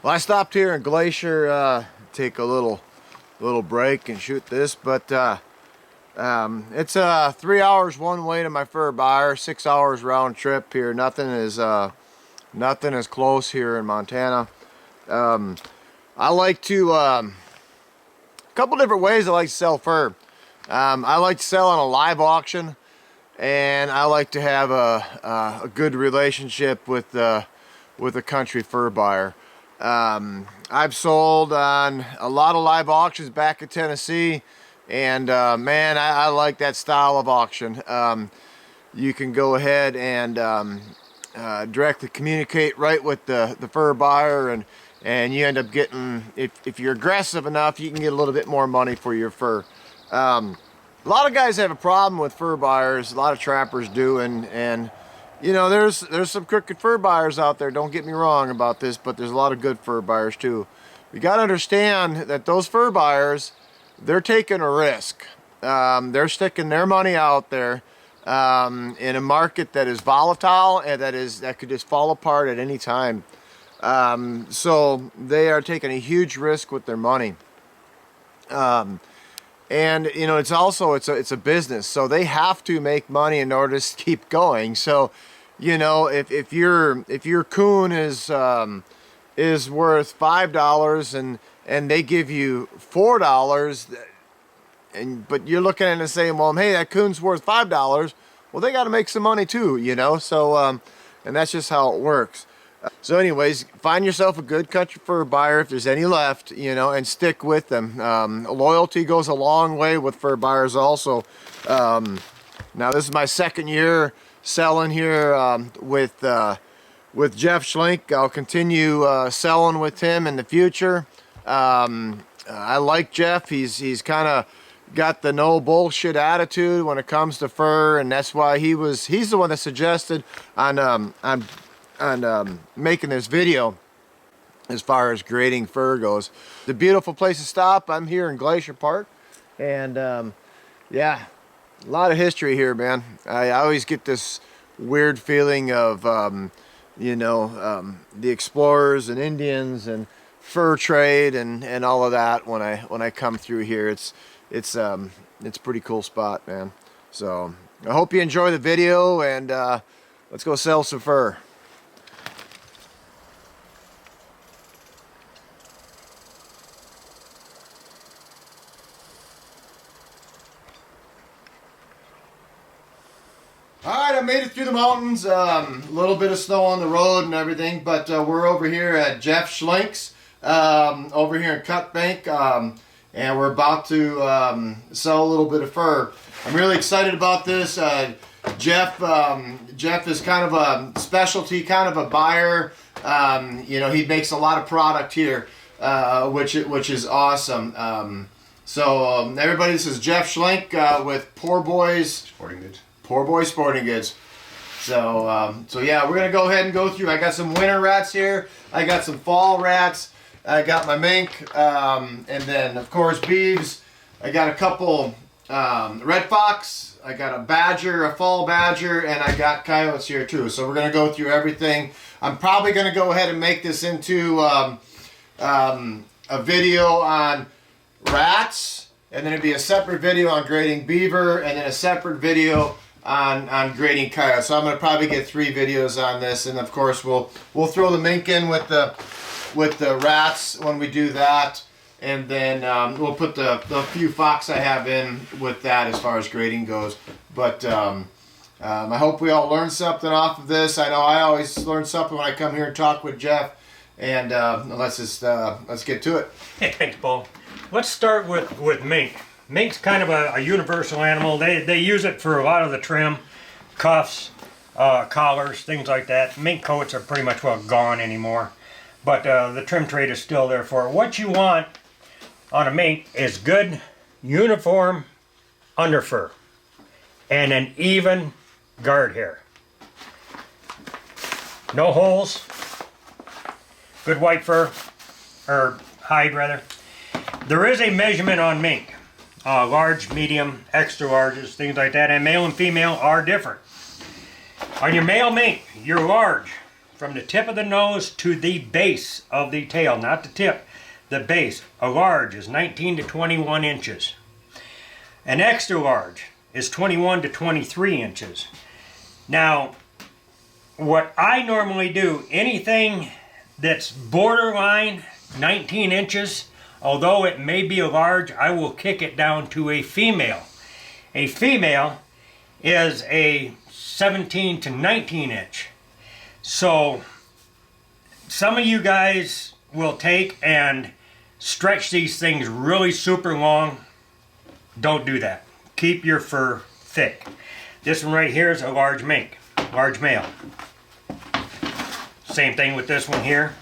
Well, I stopped here in Glacier, take a little break and shoot this, but it's 3 hours one way to my fur buyer, 6 hours round trip here. Nothing is close here in Montana. I like to a couple different ways I like to sell fur. I like to sell on a live auction, and I like to have a good relationship with a country fur buyer. I've sold on a lot of live auctions back in Tennessee, and man, I like that style of auction. You can go ahead and directly communicate right with the fur buyer, and you end up getting, if you're aggressive enough, you can get a little bit more money for your fur. A lot of guys have a problem with fur buyers, a lot of trappers do, and you know, there's some crooked fur buyers out there, don't get me wrong about this, but there's a lot of good fur buyers too. You got to understand that those fur buyers, they're taking a risk. They're sticking their money out there in a market that is volatile and that could just fall apart at any time. So they are taking a huge risk with their money. And you know, it's a business, so they have to make money in order to keep going. So, you know, if your coon is worth $5 and they give you $4, but you're looking at it and saying, well, hey, that coon's worth $5. Well, they got to make some money too, you know. So and that's just how it works. So anyways, find yourself a good country fur buyer if there's any left, you know, and stick with them. Loyalty goes a long way with fur buyers also. Now this is my second year selling here with Jeff Schlink. I'll continue selling with him in the future. I like Jeff. He's kind of got the no bullshit attitude when it comes to fur, and that's why he's the one that suggested on making this video as far as grading fur goes. The beautiful place to stop. I'm here in Glacier Park, and yeah, a lot of history here, man. I always get this weird feeling of you know, the explorers and Indians and fur trade and all of that when I come through here. It's a pretty cool spot, man. So I hope you enjoy the video, and let's go sell some fur. Alright, I made it through the mountains, a little bit of snow on the road and everything, but we're over here at Jeff Schlink's, over here in Cut Bank, and we're about to sell a little bit of fur. I'm really excited about this. Jeff is kind of a specialty, kind of a buyer. You know, he makes a lot of product here, which is awesome. So everybody, this is Jeff Schlink with Poor Boys Sporting Goods. Poor Boy Sporting Goods. So yeah, we're gonna go ahead and go through. I got some winter rats here. I got some fall rats. I got my mink, and then of course beeves. I got a couple red fox. I got a badger, a fall badger, and I got coyotes here too. So we're gonna go through everything. I'm probably gonna go ahead and make this into a video on rats, and then it'd be a separate video on grading beaver, and then a separate video on grading coyotes. So I'm gonna probably get 3 videos on this, and of course we'll throw the mink in with the rats when we do that, and then we'll put the few fox I have in with that as far as grading goes. But I hope we all learn something off of this. I know I always learn something when I come here and talk with Jeff, and let's get to it. Hey, thanks, Paul. Let's start with mink. Mink's kind of a universal animal. They use it for a lot of the trim, cuffs, collars, things like that. Mink coats are pretty much gone anymore, but the trim trade is still there for it. What you want on a mink is good, uniform underfur and an even guard hair. No holes, good white fur, or hide rather. There is a measurement on mink. Large, medium, extra larges, things like that, and male and female are different. On your male mink, you're large, from the tip of the nose to the base of the tail, not the tip, the base. A large is 19 to 21 inches. An extra large is 21 to 23 inches. Now, what I normally do, anything that's borderline 19 inches, although it may be a large, I will kick it down to a female. A female is a 17 to 19 inch. So some of you guys will take and stretch these things really super long. Don't do that. Keep your fur thick. This one right here is a large mink, large male. Same thing with this one here.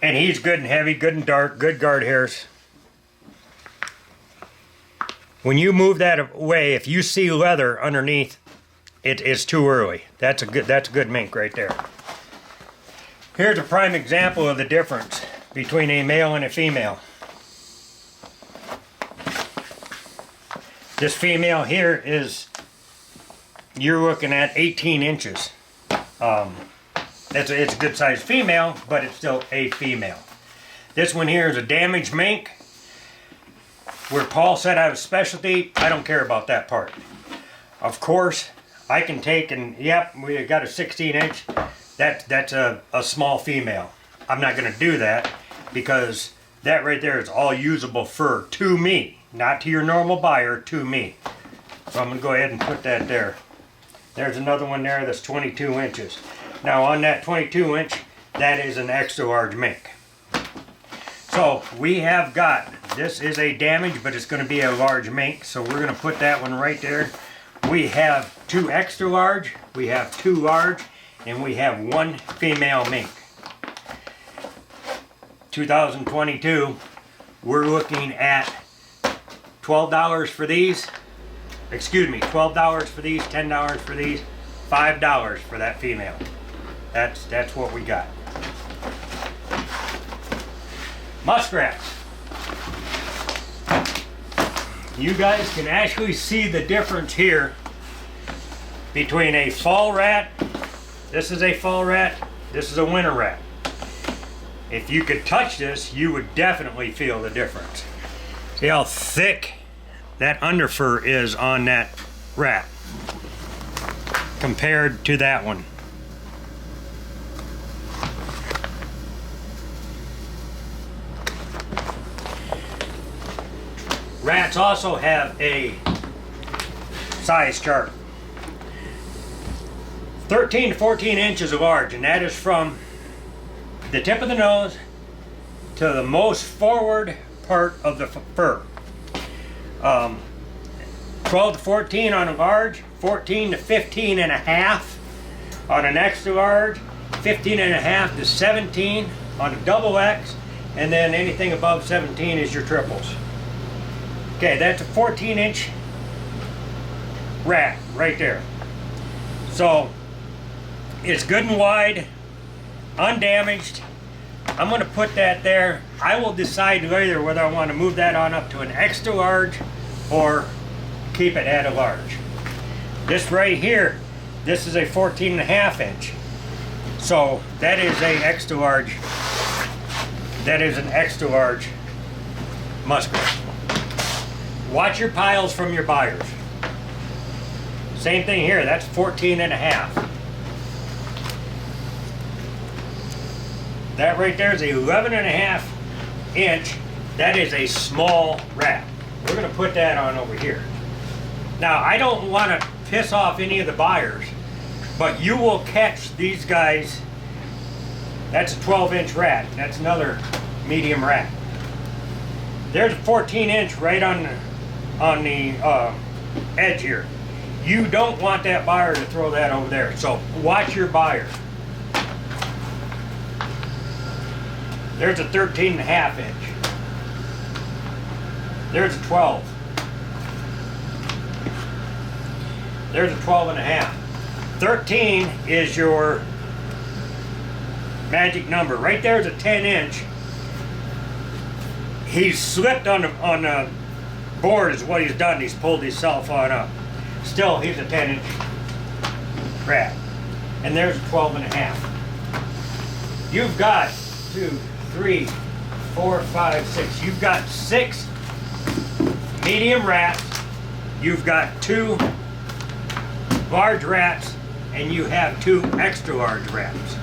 And he's good and heavy, good and dark, good guard hairs. When you move that away, if you see leather underneath, it is too early. That's a good mink right there. Here's a prime example of the difference between a male and a female. This female here is, you're looking at 18 inches. It's a good sized female, but it's still a female. This one here is a damaged mink. Where Paul said I have a specialty, I don't care about that part. Of course, I can take and, yep, we got a 16 inch. That's a small female. I'm not going to do that because that right there is all usable fur to me. Not to your normal buyer, to me. So I'm going to go ahead and put that there. There's another one there that's 22 inches. Now on that 22 inch, that is an extra large mink. So we have got, this is a damage, but it's going to be a large mink. So we're going to put that one right there. We have 2 extra large, we have 2 large, and we have 1 female mink. 2022, we're looking at $12 for these. Excuse me, $12 for these, $10 for these, $5 for that female. That's what we got. Muskrats. You guys can actually see the difference here between a fall rat. This is a fall rat. This is a winter rat. If you could touch this, you would definitely feel the difference. See how thick that underfur is on that rat compared to that one. Rats also have a size chart. 13 to 14 inches large, and that is from the tip of the nose to the most forward part of the fur. 12 to 14 on a large, 14 to 15 and a half on an extra large, 15 and a half to 17 on a double X, and then anything above 17 is your triples. Okay, that's a 14-inch rat right there. So it's good and wide, undamaged. I'm going to put that there. I will decide later whether I want to move that on up to an extra large or keep it at a large. This right here, this is a 14.5 inch. So that is a extra large. That is an extra large muskrat. Watch your piles from your buyers. Same thing here, that's 14.5. That right there is 11.5 inch. That is a small rat. We're going to put that on over here. Now, I don't want to piss off any of the buyers, but you will catch these guys. That's a 12-inch rat. That's another medium rat. There's a 14-inch right on the edge here. You don't want that buyer to throw that over there, so watch your buyer. There's a 13.5 inch. There's a 12. There's a 12.5. 13 is your magic number. Right there's a 10-inch. He's slipped on the board is what he's done. He's pulled himself on up. Still, he's a 10-inch rat. and there's 12 and a half. You've got 2, 3, 4, 5, 6. You've got 6 medium rats. You've got 2 large rats, and you have 2 extra large rats.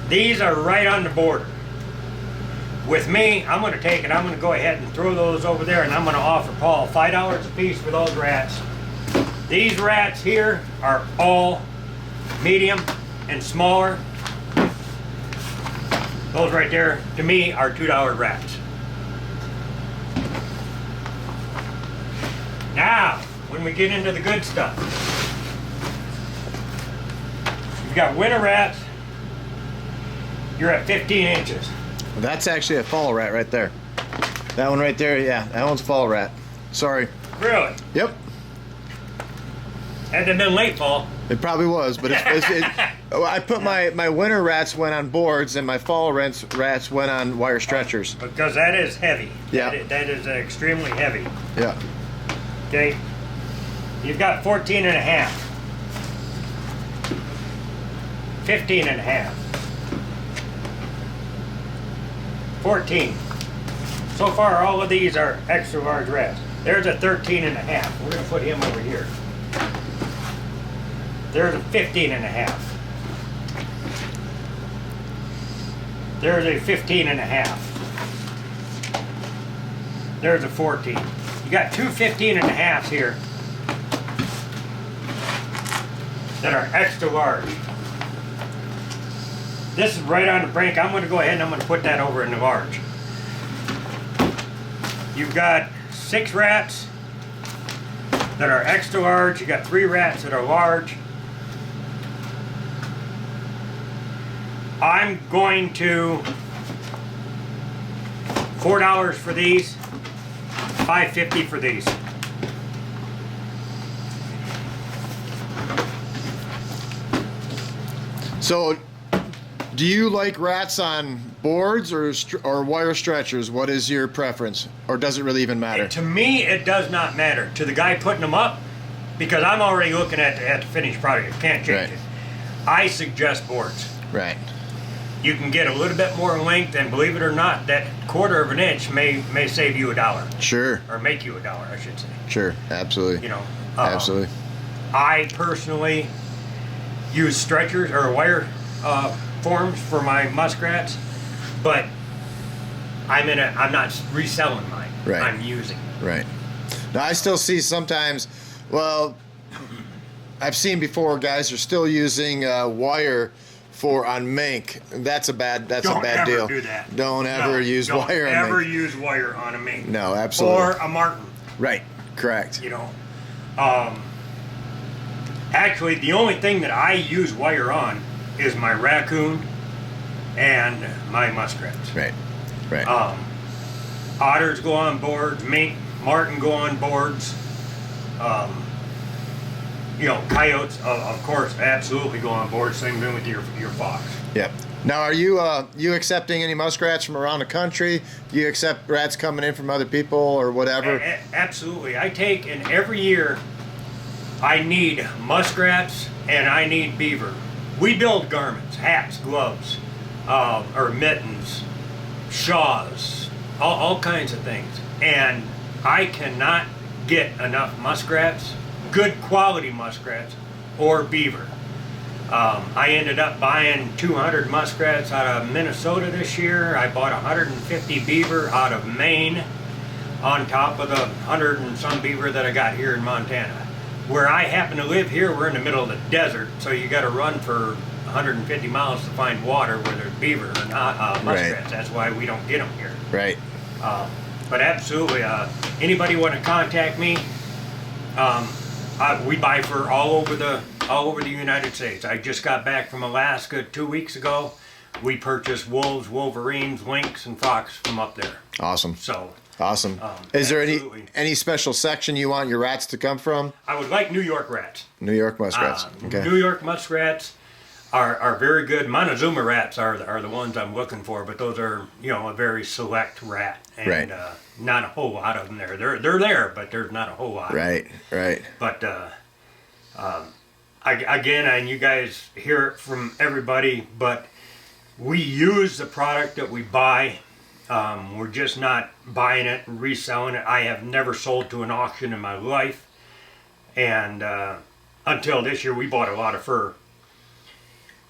These are right on the border. With me, I'm going to take it, I'm going to go ahead and throw those over there, and I'm going to offer Paul $5 a piece for those rats. These rats here are all medium and smaller. Those right there, to me, are $2 rats. Now, when we get into the good stuff, you've got winter rats, you're at 15 inches. That's actually a fall rat right there. That one right there, yeah, that one's a fall rat. Sorry. Really? Yep. Had to have been late fall. It probably was, but I put my winter rats went on boards and my fall rats went on wire stretchers. Because that is heavy. Yeah. That is extremely heavy. Yeah. Okay. You've got 14 and a half. 15 and a half. 14. So far, all of these are extra large rats. There's a 13 and a half. We're going to put him over here. There's a 15 and a half. There's a 15 and a half. There's a 14. You got 2 15 and a halves here that are extra large. This is right on the brink. I'm going to go ahead and I'm going to put that over in the large. You've got 6 rats that are extra large. You got 3 rats that are large. I'm going to $4 for these, $5.50 for these. So, do you like rats on boards or wire stretchers? What is your preference, or does it really even matter? To me, it does not matter. To the guy putting them up, because I'm already looking at the finished product. Can't change it. I suggest boards. Right. You can get a little bit more length, and believe it or not, that 1/4 of an inch may save you $1. Sure. Or make you $1, I should say. Sure. Absolutely. You know. Absolutely. I personally use stretchers or wire forms for my muskrats, but I'm not reselling mine. Right. I'm using. Right. Now I still see sometimes. Well, I've seen before guys are still using wire on mink. That's a bad deal. Don't ever do that. Don't ever use wire on mink. Don't ever use wire on a mink. No, absolutely. Or a marten. Right. Correct. You know. Actually, the only thing that I use wire on is my raccoon and my muskrats. Right. Right. Otters go on boards. Mink, marten go on boards. You know, coyotes, of course, absolutely go on board. Same thing with your fox. Yep. Now, are you accepting any muskrats from around the country? Do you accept rats coming in from other people or whatever? Absolutely. I take, and every year, I need muskrats and I need beaver. We build garments, hats, gloves, or mittens, shawls, all kinds of things. And I cannot get enough muskrats, good quality muskrats, or beaver. I ended up buying 200 muskrats out of Minnesota this year. I bought 150 beaver out of Maine, on top of the 100 and some beaver that I got here in Montana. Where I happen to live here, we're in the middle of the desert, so you got to run for 150 miles to find water where there's beaver or not muskrats. Right. That's why we don't get them here. Right. But absolutely, anybody want to contact me? We buy for all over the United States. I just got back from Alaska 2 weeks ago. We purchased wolves, wolverines, lynx, and fox from up there. Awesome. So. Awesome. Is there absolutely. any special section you want your rats to come from? I would like New York rats. New York muskrats. Okay. New York muskrats are very good. Montezuma rats are the ones I'm looking for, but those are, you know, a very select rat, and Right. Not a whole lot of them there. They're there, but there's not a whole lot. Right. Right. But again, and you guys hear it from everybody, but we use the product that we buy. We're just not buying it and reselling it. I have never sold to an auction in my life. And until this year, we bought a lot of fur.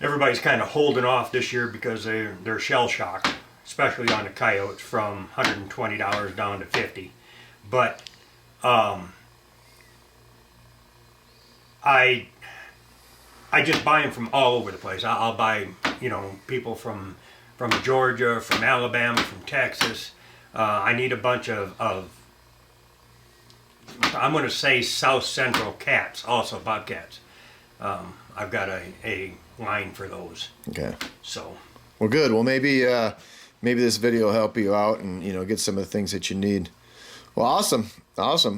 Everybody's kind of holding off this year because they're shell shocked, especially on the coyotes, from $120 down to $50. But I just buy them from all over the place. I'll buy, people from Georgia, from Alabama, from Texas. I need a bunch of I'm going to say South Central cats, also bobcats. I've got a line for those. Okay. So. Well, good. Well, maybe this video will help you out and get some of the things that you need. Well, awesome.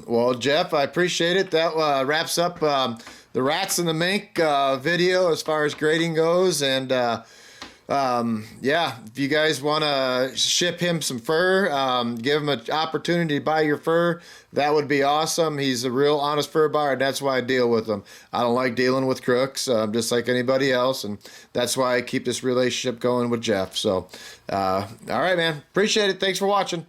Well, Jeff, I appreciate it. That wraps up the rats and the mink video as far as grading goes. And yeah, if you guys want to ship him some fur, give him an opportunity to buy your fur, that would be awesome. He's a real honest fur buyer, and that's why I deal with him. I don't like dealing with crooks, just like anybody else, and that's why I keep this relationship going with Jeff. So, all right, man. Appreciate it. Thanks for watching.